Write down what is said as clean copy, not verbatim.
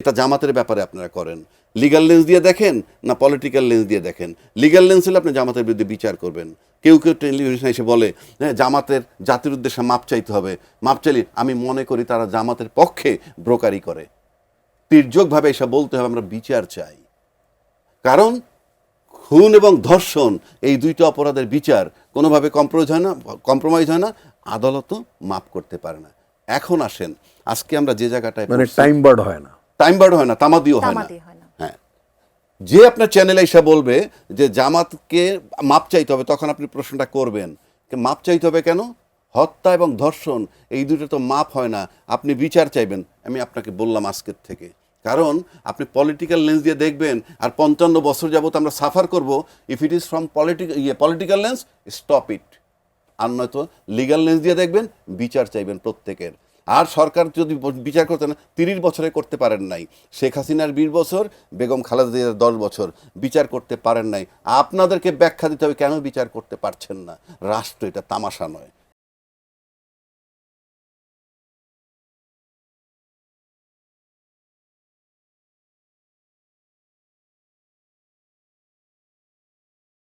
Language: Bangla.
যেটা জামাতের ব্যাপারে আপনারা করেন। লিগ্যাল লেন্স দিয়ে দেখেন না পলিটিক্যাল লেন্স দিয়ে দেখেন। লিগ্যাল লেন্স হলে আপনি জামাতের বিরুদ্ধে বিচার করবেন। কেউ কেউ টেলিভিশনে এসে বলে হ্যাঁ জামাতের জাতির উদ্দেশ্যে মাপ চাইতে হবে, মাপ চাইলে আমি মনে করি তারা জামাতের পক্ষে ব্রোকারি করে। তির্যকভাবে এসব বলতে হবে আমরা বিচার চাই, কারণ খুন এবং ধর্ষণ এই দুইটা অপরাধের বিচার কোনোভাবে কম্প্রোমাইজ হয় না, আদালতও মাপ করতে পারে না। এখন আসেন, আজকে আমরা যে জায়গাটায় মানে টাইম বার্ড হয় না, তামাদিও হয় না। হ্যাঁ, যে আপনার চ্যানেলে এসে বলবে যে জামাতকে মাপ চাইতে হবে, তখন আপনি প্রশ্নটা করবেন মাপ চাইতে হবে কেন? হত্যা এবং ধর্ষণ এই দুটো তো মাপ হয় না, আপনি বিচার চাইবেন। আমি আপনাকে বললাম আজকের থেকে, কারণ আপনি পলিটিক্যাল লেন্স দিয়ে দেখবেন আর 55 বছর যাবত আমরা সাফার করব। If it is from political lens, stop it. আর নয়তো লিগ্যাল লেন্স দিয়ে দেখবেন, বিচার চাইবেন প্রত্যেকের। আর সরকার যদি বিচার করতে না 30 বছরে করতে পারেন নাই, শেখ হাসিনার 20 বছর, বেগম খালেদা জিয়ার 10 বছর বিচার করতে পারেন নাই, আপনাদেরকে ব্যাখ্যা দিতে হবে কেন বিচার করতে পারছেন না। রাষ্ট্র এটা তামাশা নয়।